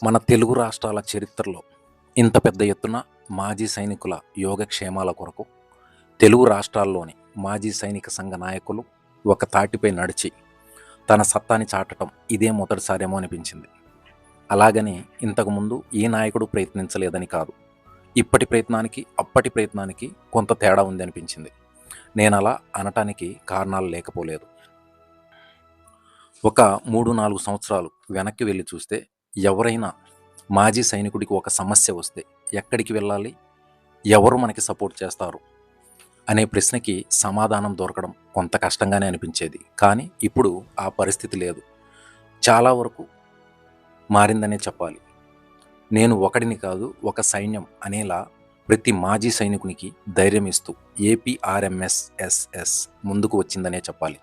మన తెలుగు రాష్ట్రాల చరిత్రలో ఇంత పెద్ద ఎత్తున మాజీ సైనికుల యోగక్షేమాల కొరకు తెలుగు రాష్ట్రాల్లోని మాజీ సైనిక సంఘ నాయకులు ఒక తాటిపై నడిచి తన సత్తాని చాటటం ఇదే మొదటిసారేమో అనిపించింది. అలాగని ఇంతకుముందు ఈ నాయకుడు ప్రయత్నించలేదని కాదు, ఇప్పటి ప్రయత్నానికి అప్పటి ప్రయత్నానికి కొంత తేడా ఉంది అనిపించింది. నేను అలా అనటానికి కారణాలు లేకపోలేదు. ఒక 3-4 సంవత్సరాలు వెనక్కి వెళ్ళి చూస్తే ఎవరైనా మాజీ సైనికుడికి ఒక సమస్య వస్తే ఎక్కడికి వెళ్ళాలి, ఎవరు మనకి సపోర్ట్ చేస్తారు అనే ప్రశ్నకి సమాధానం దొరకడం కొంత కష్టంగానే అనిపించేది. కానీ ఇప్పుడు ఆ పరిస్థితి లేదు, చాలా వరకు మారిందనే చెప్పాలి. నేను ఒకడిని కాదు ఒక సైన్యం అనేలా ప్రతి మాజీ సైనికునికి ధైర్యం ఇస్తూ ఏపీఆర్ఎంఎస్ఎస్ఎస్ ముందుకు వచ్చిందనే చెప్పాలి.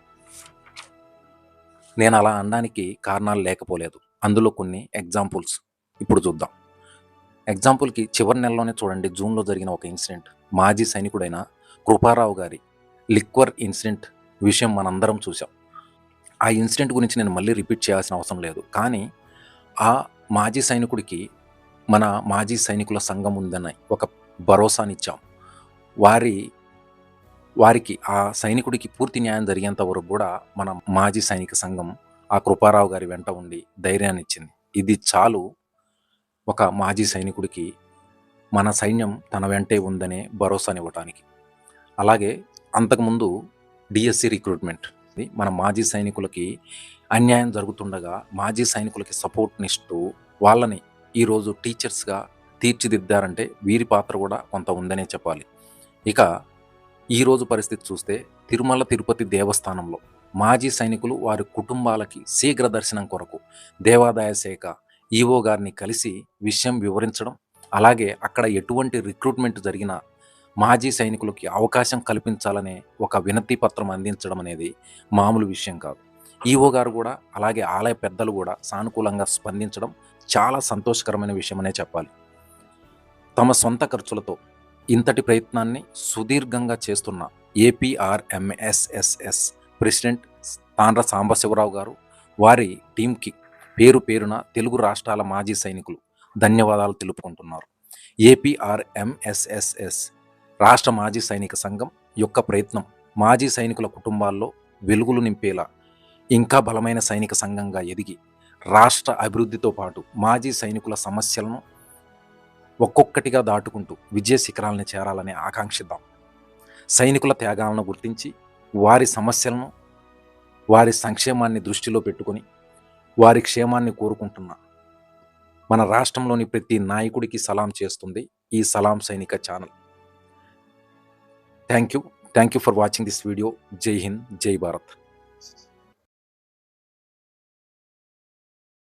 నేను అలా అనడానికి కారణాలు లేకపోలేదు. అందులో కొన్ని ఎగ్జాంపుల్స్ ఇప్పుడు చూద్దాం. ఎగ్జాంపుల్కి చివరి నెలలోనే చూడండి, జూన్లో జరిగిన ఒక ఇన్సిడెంట్, మాజీ సైనికుడైన కృపారావు గారి లిక్వర్ ఇన్సిడెంట్ విషయం మనందరం చూసాం. ఆ ఇన్సిడెంట్ గురించి నేను మళ్ళీ రిపీట్ చేయాల్సిన అవసరం లేదు. కానీ ఆ మాజీ సైనికుడికి మన మాజీ సైనికుల సంఘం ఉందని ఒక భరోసానిచ్చాం. వారికి ఆ సైనికుడికి పూర్తి న్యాయం జరిగేంత వరకు కూడా మన మాజీ సైనిక సంఘం ఆ కృపారావు గారి వెంట ఉండి ధైర్యాన్ని ఇచ్చింది. ఇది చాలు ఒక మాజీ సైనికుడికి మన సైన్యం తన వెంటే ఉందనే భరోసానివ్వటానికి. అలాగే అంతకుముందు డిఎస్సి రిక్రూట్మెంట్, మన మాజీ సైనికులకి అన్యాయం జరుగుతుండగా మాజీ సైనికులకి సపోర్ట్నిస్తూ వాళ్ళని ఈరోజు టీచర్స్గా తీర్చిదిద్దారంటే వీరి పాత్ర కూడా కొంత ఉందనే చెప్పాలి. ఇక ఈరోజు పరిస్థితి చూస్తే తిరుమల తిరుపతి దేవస్థానంలో మాజీ సైనికులు వారి కుటుంబాలకి శీఘ్ర దర్శనం కొరకు దేవాదాయ శాఖ ఈఓ గారిని కలిసి విషయం వివరించడం, అలాగే అక్కడ ఎటువంటి రిక్రూట్మెంట్ జరిగినా మాజీ సైనికులకి అవకాశం కల్పించాలనే ఒక వినతి పత్రం అందించడం అనేది మామూలు విషయం కాదు. ఈఓ గారు కూడా అలాగే ఆలయ పెద్దలు కూడా సానుకూలంగా స్పందించడం చాలా సంతోషకరమైన విషయమనే చెప్పాలి. తమ సొంత ఖర్చులతో ఇంతటి ప్రయత్నాన్ని సుదీర్ఘంగా చేస్తున్న ఏపీఆర్ఎంఎస్ఎస్ఎస్ ప్రెసిడెంట్ తాండ్ర సాంబశివరావు గారు, వారి టీంకి పేరు పేరున తెలుగు రాష్ట్రాల మాజీ సైనికులు ధన్యవాదాలు తెలుపుకుంటున్నారు. ఏపీఆర్ఎంఎస్ఎస్ఎస్ రాష్ట్ర మాజీ సైనిక సంఘం యొక్క ప్రయత్నం మాజీ సైనికుల కుటుంబాల్లో వెలుగులు నింపేలా ఇంకా బలమైన సైనిక సంఘంగా ఎదిగి రాష్ట్ర అభివృద్ధితో పాటు మాజీ సైనికుల సమస్యలను ఒక్కొక్కటిగా దాటుకుంటూ విజయ శిఖరాలను చేరాలని ఆకాంక్షిద్దాం. సైనికుల త్యాగాలను గుర్తించి వారి సమస్యలను, వారి సంక్షేమాన్ని దృష్టిలో పెట్టుకొని వారి క్షేమాన్ని కోరుకుంటున్న మన రాష్ట్రంలోని ప్రతి నాయకుడికి సలాం చేస్తుంది ఈ సలాం సైనిక channel. Thank you for watching this video. జై హింద్, జై భారత్.